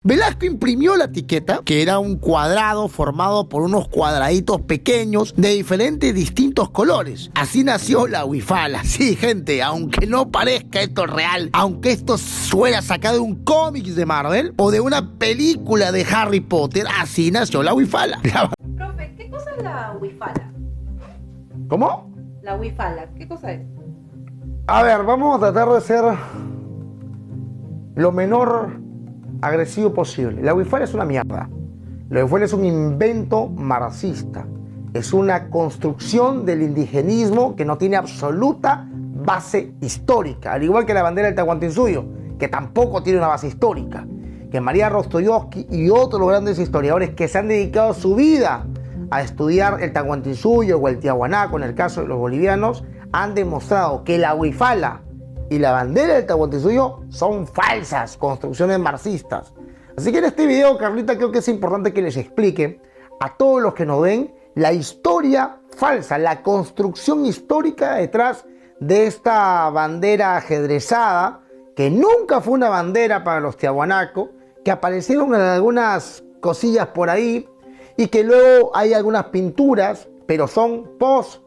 Velasco imprimió la etiqueta, que era un cuadrado formado por unos cuadraditos pequeños de diferentes distintos colores. Así nació la huifala. Sí, gente, aunque no parezca esto real, aunque esto fuera sacado de un cómic de Marvel o de una película de Harry Potter, así nació la huifala. Profe, ¿qué cosa es la huifala? ¿Cómo? La huifala, ¿qué cosa es? A ver, vamos a tratar de ser lo menor agresivo posible. La huifala es una mierda. La huifala es un invento marxista. Es una construcción del indigenismo que no tiene absoluta base histórica. Al igual que la bandera del Tahuantinsuyo, que tampoco tiene una base histórica. Que María Rostoyovsky y otros grandes historiadores que se han dedicado su vida a estudiar el Tahuantinsuyo o el Tiahuanaco, en el caso de los bolivianos, han demostrado que la huifala y la bandera del Tahuantinsuyo son falsas construcciones marxistas. Así que en este video, Carlita, creo que es importante que les explique a todos los que nos ven la historia falsa, la construcción histórica detrás de esta bandera ajedrezada, que nunca fue una bandera para los tiahuanacos, que aparecieron en algunas cosillas por ahí y que luego hay algunas pinturas, pero son post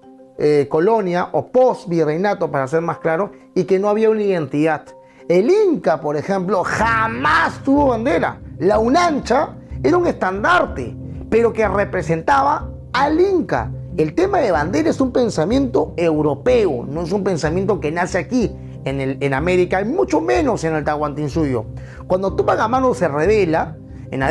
colonia o post virreinato, para ser más claro, y que no había una identidad. El Inca, por ejemplo, jamás tuvo bandera. La Unancha era un estandarte, pero que representaba al Inca. El tema de bandera es un pensamiento europeo, no es un pensamiento que nace aquí en América, y mucho menos en el Tahuantinsuyo. Cuando Tupac Amaru se revela en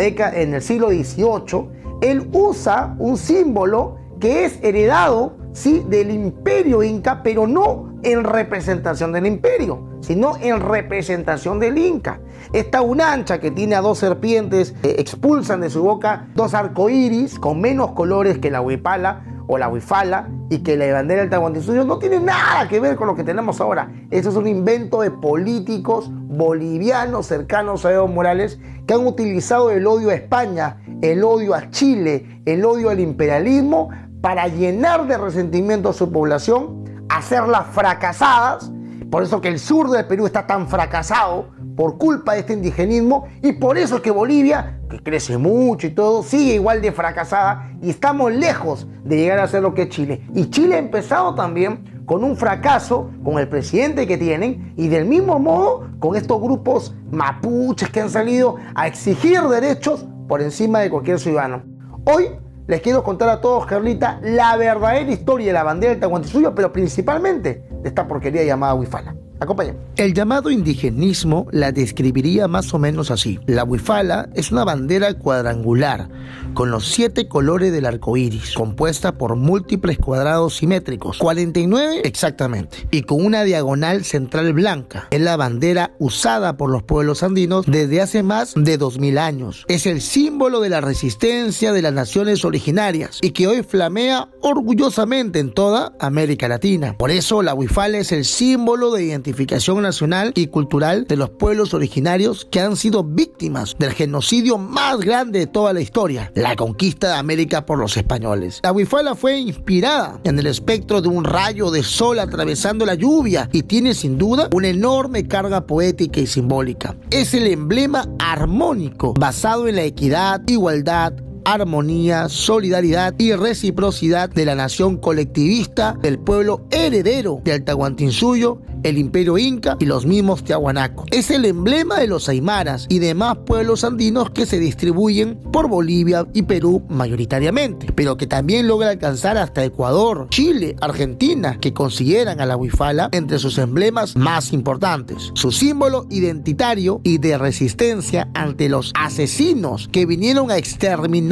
el siglo XVIII, él usa un símbolo que es heredado, sí, del imperio inca, pero no en representación del imperio, sino en representación del Inca. Esta Unancha, que tiene a dos serpientes, expulsan de su boca dos arcoíris con menos colores que la huipala o la huifala, y que la bandera del Tahuantinsuyo no tiene nada que ver con lo que tenemos ahora. Eso es un invento de políticos bolivianos cercanos a Evo Morales, que han utilizado el odio a España, el odio a Chile, el odio al imperialismo, para llenar de resentimiento a su población, hacerlas fracasadas. Por eso que el sur del Perú está tan fracasado por culpa de este indigenismo, y por eso es que Bolivia, que crece mucho y todo, sigue igual de fracasada, y estamos lejos de llegar a ser lo que es Chile. Y Chile ha empezado también con un fracaso con el presidente que tienen, y del mismo modo con estos grupos mapuches que han salido a exigir derechos por encima de cualquier ciudadano. Hoy les quiero contar a todos, Carlita, la verdadera historia de la bandera del Tahuantinsuyo, pero principalmente de esta porquería llamada huifala. Acompáñenme. El llamado indigenismo la describiría más o menos así. La huifala es una bandera cuadrangular con los 7 colores del arco iris, compuesta por múltiples cuadrados simétricos, 49 exactamente, y con una diagonal central blanca. Es la bandera usada por los pueblos andinos desde hace más de 2000 años. Es el símbolo de la resistencia de las naciones originarias y que hoy flamea orgullosamente en toda América Latina. Por eso la huifala es el símbolo de identificación nacional y cultural de los pueblos originarios que han sido víctimas del genocidio más grande de toda la historia, la conquista de América por los españoles. La huifala fue inspirada en el espectro de un rayo de sol atravesando la lluvia y tiene sin duda una enorme carga poética y simbólica. Es el emblema armónico basado en la equidad, igualdad, armonía, solidaridad y reciprocidad de la nación colectivista del pueblo heredero del Tahuantinsuyo, el imperio inca y los mismos tiahuanacos. Es el emblema de los aymaras y demás pueblos andinos que se distribuyen por Bolivia y Perú mayoritariamente, pero que también logra alcanzar hasta Ecuador, Chile, Argentina, que consideran a la huifala entre sus emblemas más importantes. Su símbolo identitario y de resistencia ante los asesinos que vinieron a exterminar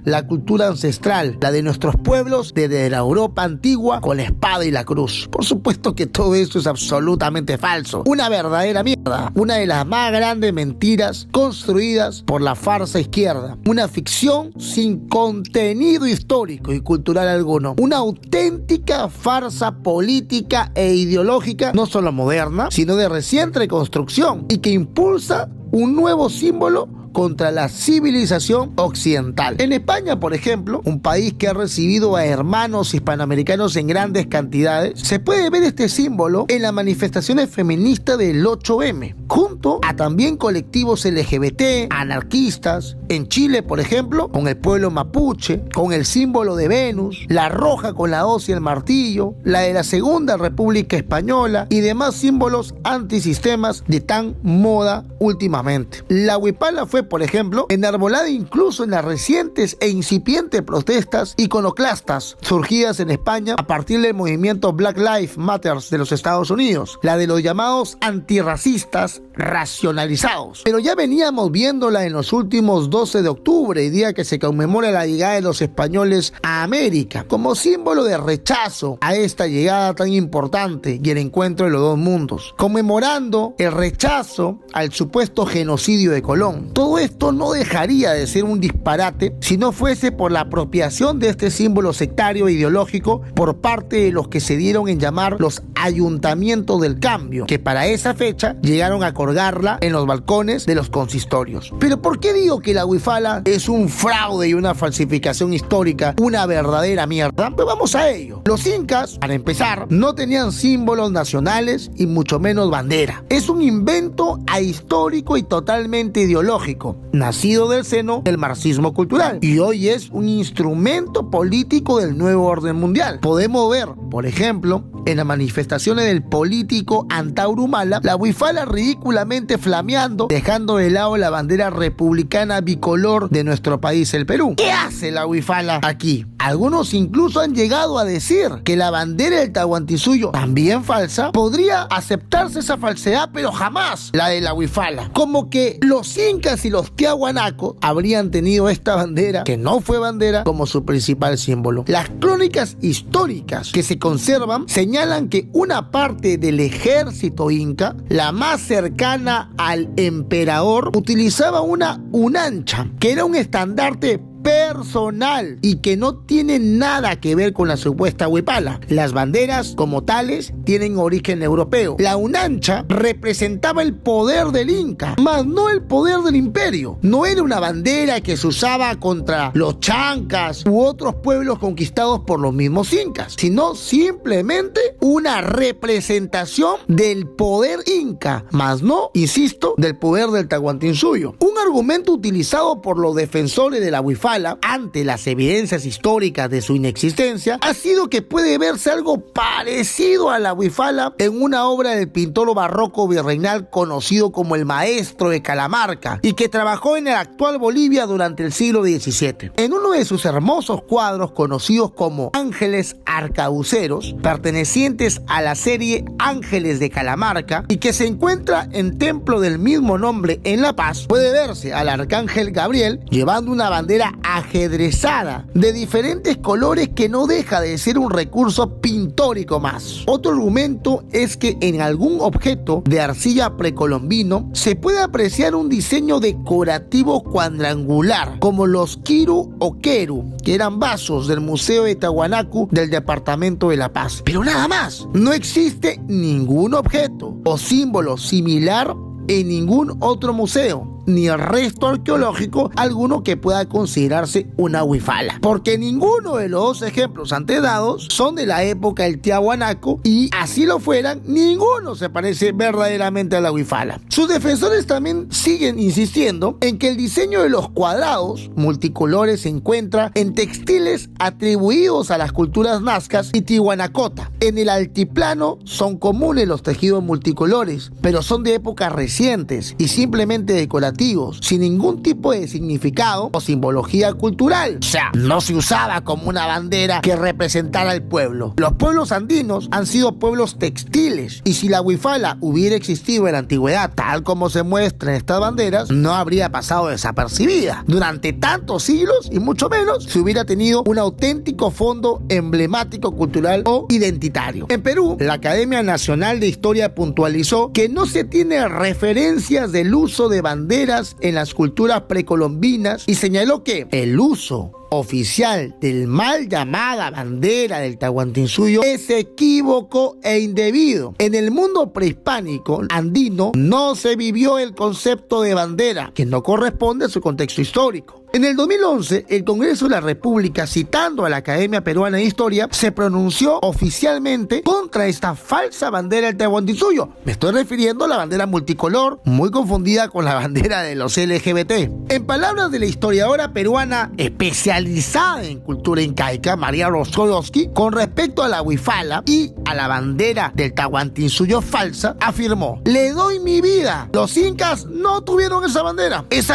la cultura ancestral, la de nuestros pueblos desde la Europa antigua con la espada y la cruz. Por supuesto que todo esto es absolutamente falso, una verdadera mierda, una de las más grandes mentiras construidas por la farsa izquierda, una ficción sin contenido histórico y cultural alguno, una auténtica farsa política e ideológica, no solo moderna, sino de reciente reconstrucción, y que impulsa un nuevo símbolo contra la civilización occidental. En España, por ejemplo, un país que ha recibido a hermanos hispanoamericanos en grandes cantidades, se puede ver este símbolo en las manifestaciones feministas del 8M, junto a también colectivos LGBT, anarquistas. En Chile, por ejemplo, con el pueblo mapuche, con el símbolo de Venus, la roja con la hoz y el martillo, la de la Segunda República Española y demás símbolos antisistemas de tan moda últimamente. La huipala fue, por ejemplo, enarbolada incluso en las recientes e incipientes protestas iconoclastas surgidas en España a partir del movimiento Black Lives Matter de los Estados Unidos, la de los llamados antirracistas racionalizados. Pero ya veníamos viéndola en los últimos 12 de octubre, día que se conmemora la llegada de los españoles a América, como símbolo de rechazo a esta llegada tan importante y el encuentro de los dos mundos, conmemorando el rechazo al supuesto genocidio de Colón. Todo esto no dejaría de ser un disparate si no fuese por la apropiación de este símbolo sectario e ideológico por parte de los que se dieron en llamar los ayuntamientos del cambio, que para esa fecha llegaron a colgarla en los balcones de los consistorios. Pero ¿por qué digo que la huifala es un fraude y una falsificación histórica, una verdadera mierda? Pues vamos a ello. Los incas, para empezar, no tenían símbolos nacionales y mucho menos bandera. Es un invento ahistórico y totalmente ideológico, nacido del seno del marxismo cultural, y hoy es un instrumento político del nuevo orden mundial. Podemos ver, por ejemplo, en las manifestaciones del político Antauro Humala, la huifala ridículamente flameando, dejando de lado la bandera republicana bicolor de nuestro país, el Perú. ¿Qué hace la huifala aquí? Algunos incluso han llegado a decir que la bandera del Tahuantinsuyo, también falsa, podría aceptarse esa falsedad, pero jamás la de la huifala. Como que los incas y los tiahuanacos habrían tenido esta bandera, que no fue bandera, como su principal símbolo. Las crónicas históricas que se conservan señalan que una parte del ejército inca, la más cercana al emperador, utilizaba una unancha, que era un estandarte personal y que no tiene nada que ver con la supuesta huipala. Las banderas como tales tienen origen europeo. La unancha representaba el poder del Inca, más no el poder del imperio. No era una bandera que se usaba contra los chancas u otros pueblos conquistados por los mismos incas, sino simplemente una representación del poder inca, más no, insisto, del poder del Tahuantinsuyo. Un argumento utilizado por los defensores de la huifala ante las evidencias históricas de su inexistencia ha sido que puede verse algo parecido a la huifala en una obra del pintor barroco virreinal conocido como el Maestro de Calamarca y que trabajó en la actual Bolivia durante el siglo XVII. En uno de sus hermosos cuadros conocidos como Ángeles Arcabuceros, pertenecientes a la serie Ángeles de Calamarca y que se encuentra en templo del mismo nombre en La Paz, puede verse al arcángel Gabriel llevando una bandera ajedrezada de diferentes colores que no deja de ser un recurso pintórico más. Otro argumento es que en algún objeto de arcilla precolombino se puede apreciar un diseño decorativo cuadrangular, como los Kiru o Keru, que eran vasos del Museo de Tiahuanacu del departamento de La Paz. Pero nada más, no existe ningún objeto o símbolo similar en ningún otro museo, ni el resto arqueológico alguno que pueda considerarse una huifala, porque ninguno de los dos ejemplos antes dados son de la época del Tiahuanaco y así lo fueran, ninguno se parece verdaderamente a la huifala. Sus defensores también siguen insistiendo en que el diseño de los cuadrados multicolores se encuentra en textiles atribuidos a las culturas nazcas y tihuanacota. En el altiplano son comunes los tejidos multicolores, pero son de épocas recientes y simplemente decorativos, sin ningún tipo de significado o simbología cultural. O sea, no se usaba como una bandera que representara al pueblo. Los pueblos andinos han sido pueblos textiles y si la huifala hubiera existido en la antigüedad tal como se muestra en estas banderas, no habría pasado desapercibida durante tantos siglos y mucho menos si hubiera tenido un auténtico fondo emblemático cultural o identitario. En Perú, la Academia Nacional de Historia puntualizó que no se tiene referencias del uso de banderas banderas en las culturas precolombinas y señaló que el uso oficial del mal llamada bandera del Tahuantinsuyo es equívoco e indebido. En el mundo prehispánico andino no se vivió el concepto de bandera, que no corresponde a su contexto histórico. En el 2011, el Congreso de la República, citando a la Academia Peruana de Historia, se pronunció oficialmente contra esta falsa bandera del Tahuantinsuyo. Me estoy refiriendo a la bandera multicolor, muy confundida con la bandera de los LGBT. En palabras de la historiadora peruana especializada en cultura incaica, María Roskolowski, con respecto a la huifala y a la bandera del Tahuantinsuyo falsa, afirmó: le doy mi vida, los incas no tuvieron esa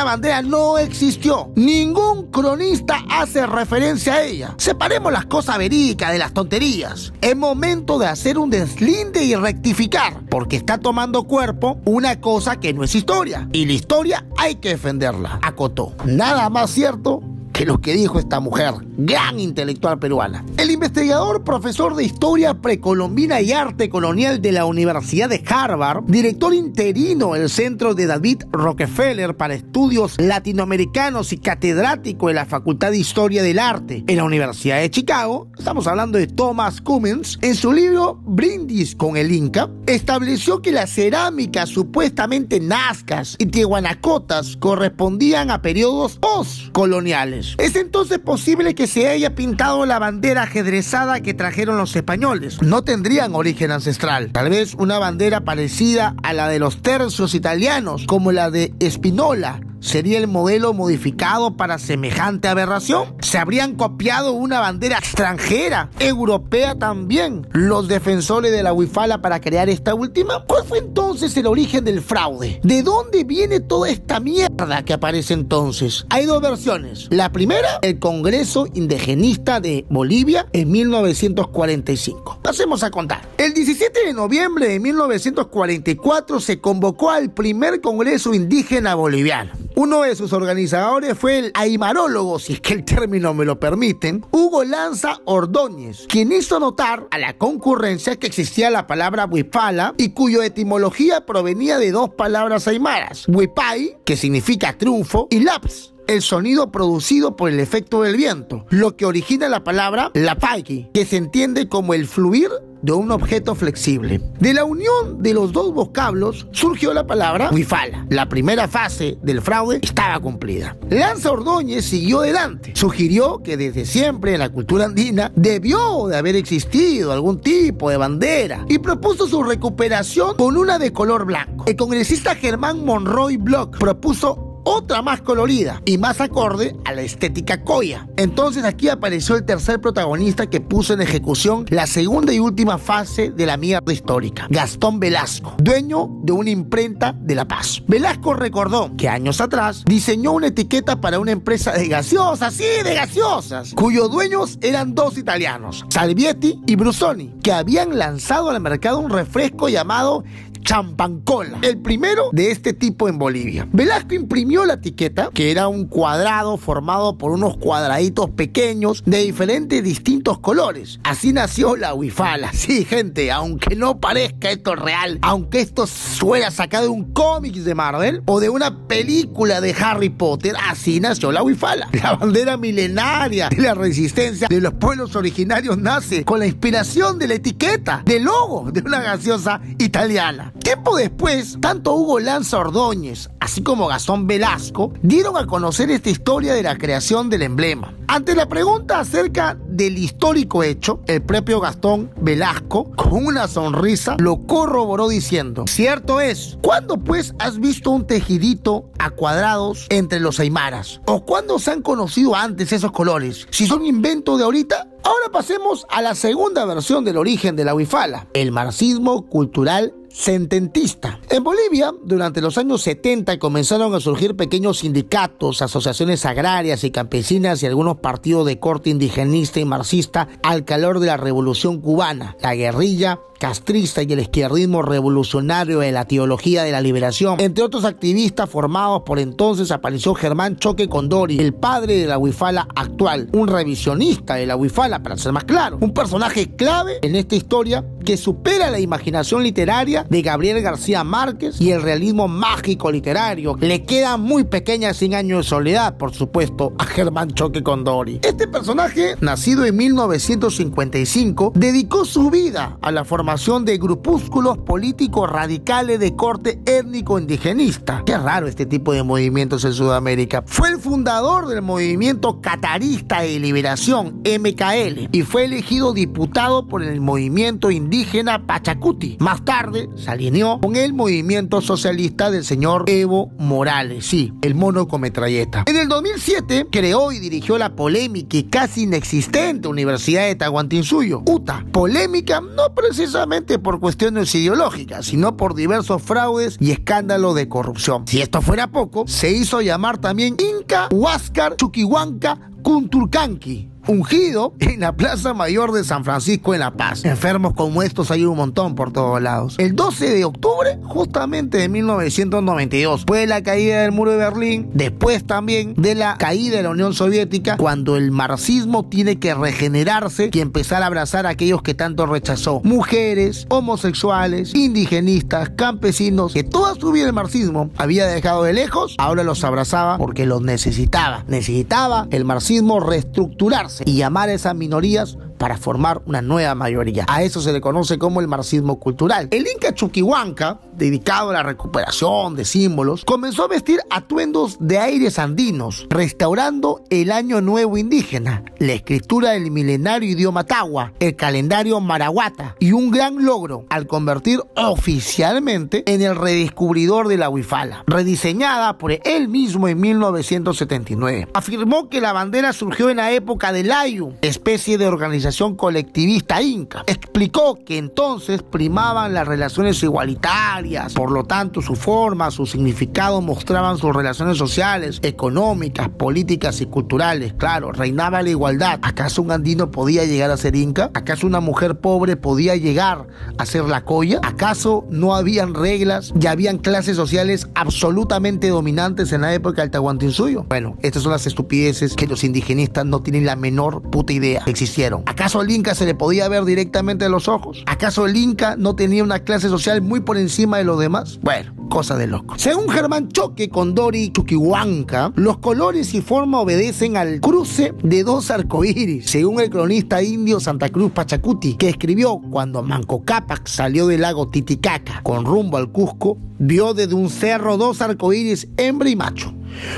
bandera no existió. Ningún cronista hace referencia a ella. Separemos las cosas verídicas de las tonterías. Es momento de hacer un deslinde y rectificar, porque está tomando cuerpo una cosa que no es historia. Y la historia hay que defenderla, acotó. Nada más cierto que lo que dijo esta mujer, gran intelectual peruana. El investigador, profesor de Historia Precolombina y Arte Colonial de la Universidad de Harvard, director interino del Centro de David Rockefeller para Estudios Latinoamericanos y catedrático de la Facultad de Historia del Arte en la Universidad de Chicago, estamos hablando de Thomas Cummins, en su libro Brindis con el Inca, estableció que las cerámicas supuestamente nazcas y tiahuanacotas correspondían a periodos postcoloniales. ¿Es entonces posible que se haya pintado la bandera ajedrezada que trajeron los españoles? No tendrían origen ancestral. Tal vez una bandera parecida a la de los tercios italianos, como la de Spinola, ¿sería el modelo modificado para semejante aberración? ¿Se habrían copiado una bandera extranjera, europea también, los defensores de la huifala para crear esta última? ¿Cuál fue entonces el origen del fraude? ¿De dónde viene toda esta mierda que aparece entonces? Hay dos versiones. La primera, el Congreso Indigenista de Bolivia en 1945. Pasemos a contar. El 17 de noviembre de 1944 se convocó al primer Congreso Indígena Boliviano. Uno de sus organizadores fue el aymarólogo, si es que el término me lo permiten, Hugo Lanza Ordóñez, quien hizo notar a la concurrencia que existía la palabra huipala y cuya etimología provenía de dos palabras aymaras: huipay, que significa triunfo, y laps, el sonido producido por el efecto del viento, lo que origina la palabra lapaki, que se entiende como el fluir de un objeto flexible. De la unión de los dos vocablos surgió la palabra huifala. La primera fase del fraude estaba cumplida. Lanza Ordóñez siguió adelante. Sugirió que desde siempre en la cultura andina debió de haber existido algún tipo de bandera y propuso su recuperación con una de color blanco. El congresista Germán Monroy Bloch propuso otra más colorida y más acorde a la estética coya. Entonces aquí apareció el tercer protagonista que puso en ejecución la segunda y última fase de la mierda histórica: Gastón Velasco, dueño de una imprenta de La Paz. Velasco recordó que años atrás diseñó una etiqueta para una empresa de gaseosas, cuyos dueños eran dos italianos, Salvietti y Brusoni, que habían lanzado al mercado un refresco llamado Champancola, el primero de este tipo en Bolivia. Velasco imprimió la etiqueta, que era un cuadrado formado por unos cuadraditos pequeños de diferentes distintos colores. Así nació la huifala. Sí, gente, aunque no parezca esto real, aunque esto fuera sacado de un cómic de Marvel o de una película de Harry Potter, así nació la huifala. La bandera milenaria de la resistencia de los pueblos originarios nace con la inspiración de la etiqueta, del logo de una gaseosa italiana. Tiempo después, tanto Hugo Lanza Ordóñez, así como Gastón Velasco, dieron a conocer esta historia de la creación del emblema. Ante la pregunta acerca del histórico hecho, el propio Gastón Velasco, con una sonrisa, lo corroboró diciendo: cierto es. ¿Cuándo pues has visto un tejidito a cuadrados entre los aymaras? ¿O cuándo se han conocido antes esos colores? Si son invento de ahorita. Ahora pasemos a la segunda versión del origen de la huifala: el marxismo cultural sententista. En Bolivia, durante los años 70 comenzaron a surgir pequeños sindicatos, asociaciones agrarias y campesinas y algunos partidos de corte indigenista y marxista al calor de la Revolución Cubana, la guerrilla castrista y el izquierdismo revolucionario de la teología de la liberación. Entre otros activistas formados por entonces apareció Germán Choque Condori, el padre de la huifala actual, un revisionista de la huifala, para ser más claro, un personaje clave en esta historia que supera la imaginación literaria de Gabriel García Márquez y el realismo mágico literario. Le queda muy pequeña 100 años de soledad, por supuesto, a Germán Choque Condori. Este personaje, nacido en 1955, dedicó su vida a la formación de grupúsculos políticos radicales de corte étnico-indigenista. Qué raro este tipo de movimientos en Sudamérica. Fue el fundador del movimiento catarista de liberación, MKL, y fue elegido diputado por el movimiento indígena Pachacuti. Más tarde se alineó con el movimiento socialista del señor Evo Morales, sí, el mono con metralleta. En el 2007 creó y dirigió la polémica y casi inexistente Universidad de Tahuantinsuyo, UTA. Polémica no precisamente por cuestiones ideológicas, sino por diversos fraudes y escándalos de corrupción. Si esto fuera poco, se hizo llamar también Inca Huáscar Chuquihuanca Kunturkanqui, ungido en la Plaza Mayor de San Francisco en La Paz. Enfermos como estos hay un montón por todos lados. El 12 de octubre, justamente de 1992, fue la caída del muro de Berlín, después también de la caída de la Unión Soviética, cuando el marxismo tiene que regenerarse y empezar a abrazar a aquellos que tanto rechazó. Mujeres, homosexuales, indigenistas, campesinos, que toda su vida el marxismo había dejado de lejos, ahora los abrazaba porque los necesitaba. Necesitaba el marxismo reestructurarse y llamar a esas minorías para formar una nueva mayoría. A eso se le conoce como el marxismo cultural. El Inca Chuquihuanca, dedicado a la recuperación de símbolos, comenzó a vestir atuendos de aires andinos, restaurando el Año Nuevo indígena, la escritura del milenario idioma Tagua, el calendario Marahuata, y un gran logro al convertir oficialmente en el redescubridor de la huifala, rediseñada por él mismo en 1979. Afirmó que la bandera surgió en la época del Ayu, especie de organización colectivista inca. Explicó que entonces primaban las relaciones igualitarias, por lo tanto su forma, su significado mostraban sus relaciones sociales, económicas, políticas y culturales. Claro, reinaba la igualdad. ¿Acaso un andino podía llegar a ser inca? ¿Acaso una mujer pobre podía llegar a ser la coya? ¿Acaso no habían reglas y habían clases sociales absolutamente dominantes en la época del Tahuantinsuyo? Bueno, estas son las estupideces que los indigenistas no tienen la menor puta idea que existieron. ¿Acaso al Inca se le podía ver directamente a los ojos? ¿Acaso el Inca no tenía una clase social muy por encima de los demás? Bueno, cosa de loco. Según Germán Choque Condori Chuquihuanca, los colores y forma obedecen al cruce de dos arcoíris, según el cronista indio Santa Cruz Pachacuti, que escribió: cuando Manco Cápac salió del lago Titicaca con rumbo al Cusco, vio desde un cerro dos arcoíris, hembra y macho,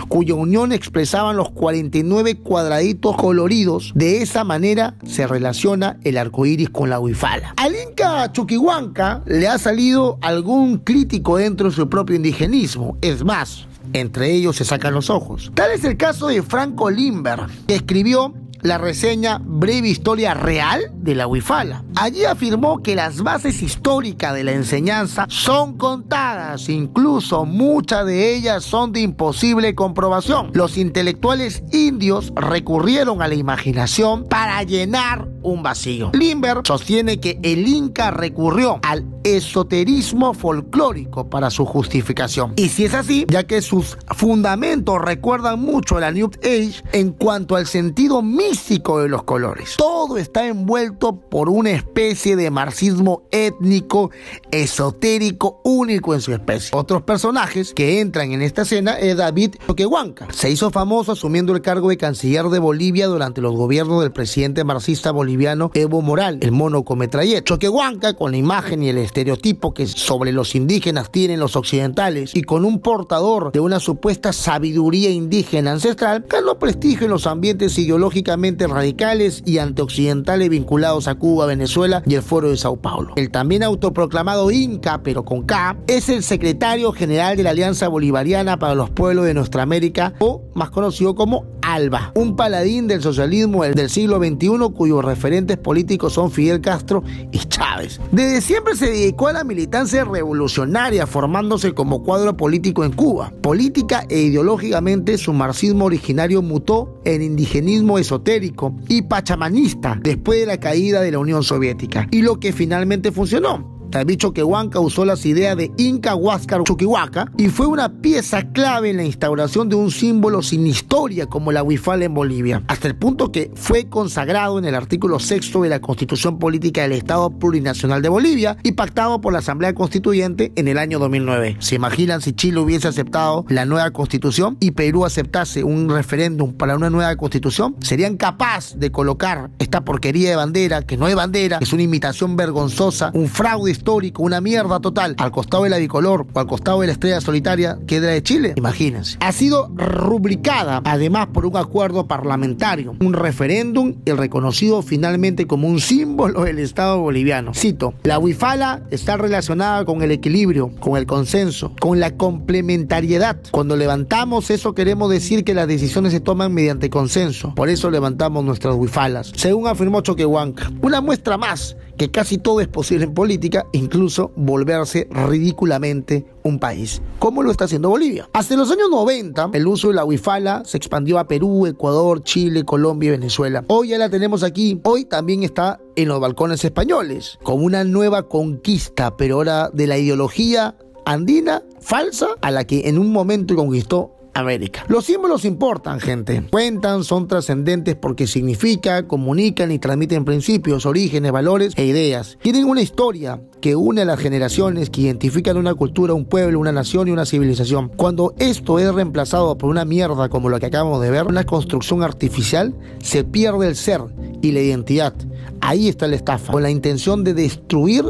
cuya unión expresaban los 49 cuadraditos coloridos. De esa manera se relaciona el arcoíris con la huifala. Al Inca Chuquihuanca le ha salido algún crítico dentro de su propio indigenismo. Es más, entre ellos se sacan los ojos. Tal es el caso de Franco Limber, que escribió la reseña Breve Historia Real de la huifala. Allí afirmó que las bases históricas de la enseñanza son contadas, incluso muchas de ellas son de imposible comprobación. Los intelectuales indios recurrieron a la imaginación para llenar un vacío. Limber sostiene que el Inca recurrió al esoterismo folclórico para su justificación. Y si es así, ya que sus fundamentos recuerdan mucho a la New Age en cuanto al sentido místico de los colores. Todo está envuelto por una especie de marxismo étnico, esotérico, único en su especie. Otros personajes que entran en esta escena es David Choquehuanca. Se hizo famoso asumiendo el cargo de canciller de Bolivia durante los gobiernos del presidente marxista boliviano Evo Morales, el mono con metralleta. Choquehuanca, con la imagen y el estereotipo que sobre los indígenas tienen los occidentales y con un portador de una supuesta sabiduría indígena ancestral, ganó prestigio en los ambientes ideológicamente radicales y antioccidentales vinculados a Cuba, Venezuela y el Foro de Sao Paulo. El también autoproclamado Inca, pero con K, es el secretario general de la Alianza Bolivariana para los Pueblos de Nuestra América, o más conocido como ALBA, un paladín del socialismo del siglo XXI cuyos referentes políticos son Fidel Castro y Chávez. Desde siempre se dedicó a la militancia revolucionaria, formándose como cuadro político en Cuba. Política e ideológicamente, su marxismo originario mutó en indigenismo esotérico y pachamanista después de la caída de la Unión Soviética, y lo que finalmente funcionó. David Choquehuanca usó las ideas de Inca Huáscar Chuquihuaca y fue una pieza clave en la instauración de un símbolo sin historia como la huifala en Bolivia, hasta el punto que fue consagrado en el artículo 6 de la Constitución Política del Estado Plurinacional de Bolivia y pactado por la Asamblea Constituyente en el año 2009. ¿Se imaginan si Chile hubiese aceptado la nueva Constitución y Perú aceptase un referéndum para una nueva Constitución? ¿Serían capaces de colocar esta porquería de bandera, que no es bandera, que es una imitación vergonzosa, un fraude histórico, una mierda total, al costado de la bicolor o al costado de la estrella solitaria que es la de Chile? Imagínense. Ha sido rubricada además por un acuerdo parlamentario, un referéndum y reconocido finalmente como un símbolo del Estado boliviano. Cito: la huifala está relacionada con el equilibrio, con el consenso, con la complementariedad. Cuando levantamos eso queremos decir que las decisiones se toman mediante consenso. Por eso levantamos nuestras huifalas, según afirmó Choquehuanca. Una muestra más que casi todo es posible en política, incluso volverse ridículamente un país, como lo está haciendo Bolivia. Hasta los años 90, el uso de la huifala se expandió a Perú, Ecuador, Chile, Colombia y Venezuela. Hoy ya la tenemos aquí. Hoy también está en los balcones españoles, como una nueva conquista, pero ahora de la ideología andina falsa a la que en un momento conquistó América. Los símbolos importan, gente. Cuentan, son trascendentes porque significan, comunican y transmiten principios, orígenes, valores e ideas. Tienen una historia que une a las generaciones, que identifican una cultura, un pueblo, una nación y una civilización. Cuando esto es reemplazado por una mierda como lo que acabamos de ver, una construcción artificial, se pierde el ser y la identidad. Ahí está la estafa, con la intención de destruir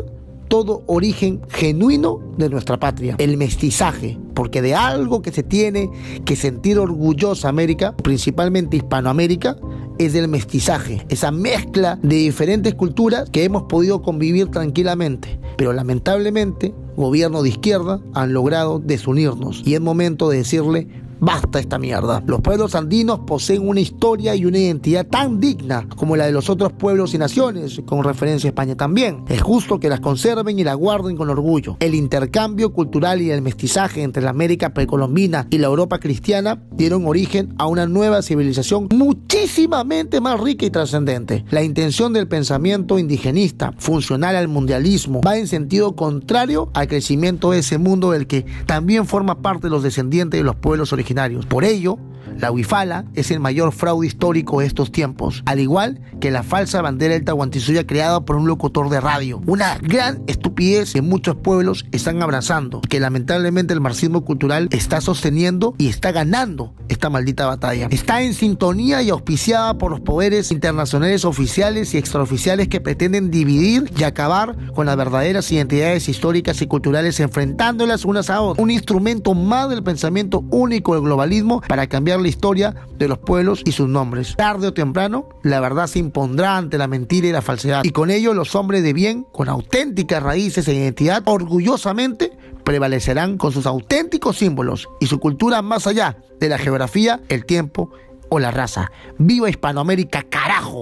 todo origen genuino de nuestra patria, el mestizaje, porque de algo que se tiene que sentir orgullosa América, principalmente Hispanoamérica, es del mestizaje, esa mezcla de diferentes culturas que hemos podido convivir tranquilamente, pero lamentablemente gobiernos de izquierda han logrado desunirnos y es momento de decirle: basta esta mierda. Los pueblos andinos poseen una historia y una identidad tan digna como la de los otros pueblos y naciones, con referencia a España también. Es justo que las conserven y las guarden con orgullo. El intercambio cultural y el mestizaje entre la América precolombina y la Europa cristiana dieron origen a una nueva civilización muchísimamente más rica y trascendente. La intención del pensamiento indigenista, funcional al mundialismo, va en sentido contrario al crecimiento de ese mundo del que también forma parte los descendientes de los pueblos originarios. Por ello, la huifala es el mayor fraude histórico de estos tiempos, al igual que la falsa bandera del Tahuantinsuyo creada por un locutor de radio. Una gran estupidez que muchos pueblos están abrazando, que lamentablemente el marxismo cultural está sosteniendo y está ganando esta maldita batalla. Está en sintonía y auspiciada por los poderes internacionales oficiales y extraoficiales que pretenden dividir y acabar con las verdaderas identidades históricas y culturales, enfrentándolas unas a otras. Un instrumento más del pensamiento único del globalismo para cambiar la historia de los pueblos y sus nombres. Tarde o temprano, la verdad se impondrá ante la mentira y la falsedad, y con ello los hombres de bien, con auténticas raíces e identidad, orgullosamente prevalecerán con sus auténticos símbolos y su cultura más allá de la geografía, el tiempo o la raza. ¡Viva Hispanoamérica, carajo!